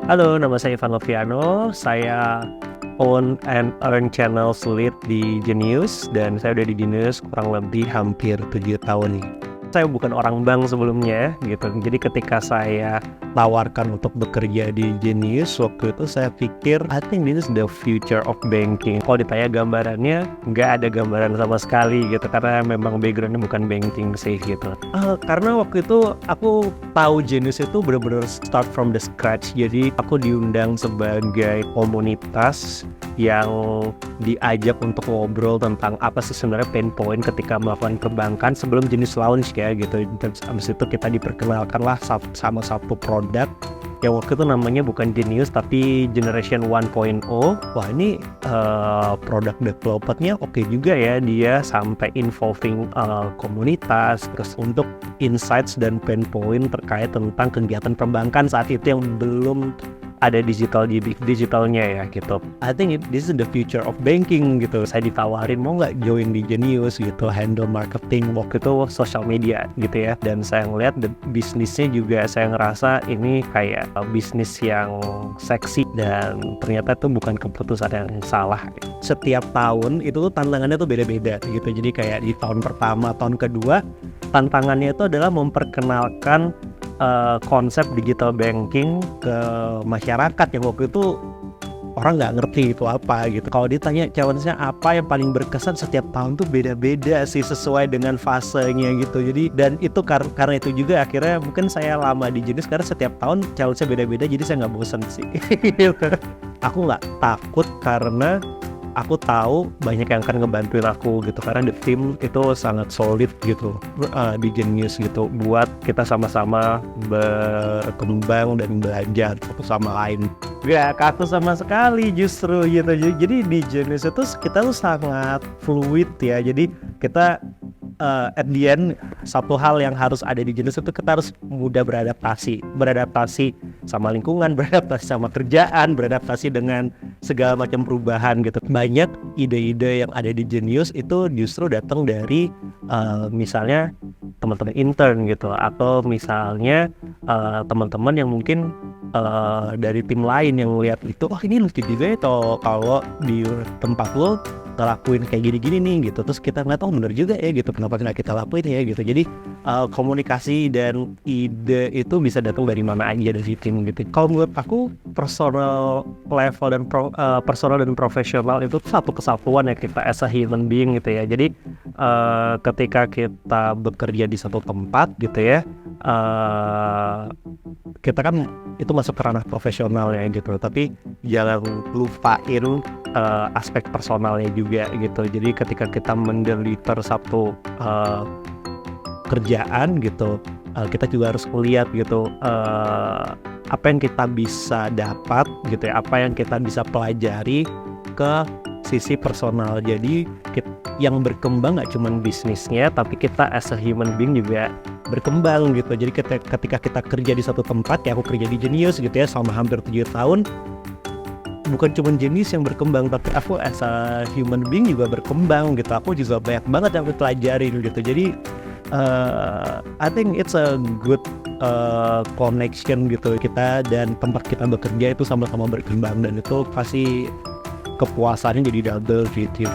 Halo, nama saya Ivan Loviano. Saya own and earn channels lead di Genius dan saya udah di Genius kurang lebih hampir 7 tahun nih. Saya bukan orang bank sebelumnya gitu. Jadi ketika saya tawarkan untuk bekerja di Genius, waktu itu saya pikir I think this is the future of banking. Kalau ditanya gambarannya, nggak ada gambaran sama sekali gitu karena memang backgroundnya bukan banking sih gitu. Karena waktu itu aku tahu Genius itu benar-benar start from the scratch. Jadi aku diundang sebagai komunitas yang diajak untuk ngobrol tentang apa sih sebenarnya pain point ketika melakukan perbankan sebelum Genius launch ya gitu. Dan habis itu kita diperkenalkan lah sama satu produk yang waktu itu namanya bukan Genius tapi Generation 1.0. Wah ini produk developernya oke juga ya, dia sampai involving komunitas terus untuk insights dan pain point terkait tentang kegiatan perbankan saat itu yang belum ada digitalnya ya gitu. I think this is the future of banking gitu. Saya ditawarin mau nggak join di Genius gitu, handle marketing waktu itu social media gitu ya. Dan saya ngeliat bisnisnya juga saya ngerasa ini kayak bisnis yang seksi dan ternyata itu bukan keputusan yang salah. Setiap tahun itu tuh tantangannya tuh beda-beda gitu. Jadi kayak di tahun pertama, tahun kedua tantangannya itu adalah memperkenalkan konsep digital banking ke masyarakat yang waktu itu orang nggak ngerti itu apa gitu. Kalau ditanya challenge-nya apa yang paling berkesan, setiap tahun tuh beda-beda sih sesuai dengan fasenya gitu. Jadi dan itu karena itu juga akhirnya mungkin saya lama di Genius karena setiap tahun challenge-nya beda-beda jadi saya nggak bosan sih. Aku nggak takut karena aku tahu banyak yang akan ngebantuin aku gitu karena the team itu sangat solid gitu di Genius gitu buat kita sama-sama berkembang dan belajar satu sama lain. Gak kaku sama sekali justru gitu. Jadi di Genius itu kita tuh sangat fluid ya. Jadi kita at the end satu hal yang harus ada di Genius itu kita harus mudah beradaptasi sama lingkungan, beradaptasi sama kerjaan, beradaptasi dengan segala macam perubahan gitu. Banyak ide-ide yang ada di Genius itu justru datang dari misalnya teman-teman intern gitu atau misalnya teman-teman yang mungkin dari tim lain yang lihat itu, oh ini lucu juga ya kalau di tempat lo ngelakuin kayak gini-gini nih gitu. Terus kita ngeliat, oh bener juga ya gitu, kenapa nggak kita lakuin ya gitu. Jadi komunikasi dan ide itu bisa datang dari mana aja dari tim gitu. Kalau menurut aku personal level dan personal dan profesional itu satu kesatuan ya kita as a human being gitu ya. Jadi ketika kita bekerja di satu tempat gitu ya, kita kan itu masuk ke ranah profesional ya gitu, tapi jangan lupain aspek personalnya juga gitu. Jadi ketika kita mendeliver satu kerjaan gitu, kita juga harus melihat gitu apa yang kita bisa dapat gitu ya, apa yang kita bisa pelajari ke sisi personal. Jadi yang berkembang gak cuma bisnisnya tapi kita as a human being juga berkembang gitu. Jadi ketika kita kerja di satu tempat ya, aku kerja di Genius gitu ya selama hampir 7 tahun, bukan cuma Genius yang berkembang tapi aku as a human being juga berkembang gitu. Aku juga banyak banget yang aku pelajarin gitu. Jadi I think it's a good connection gitu, kita dan tempat kita bekerja itu sama-sama berkembang dan itu pasti kepuasannya jadi double gitu.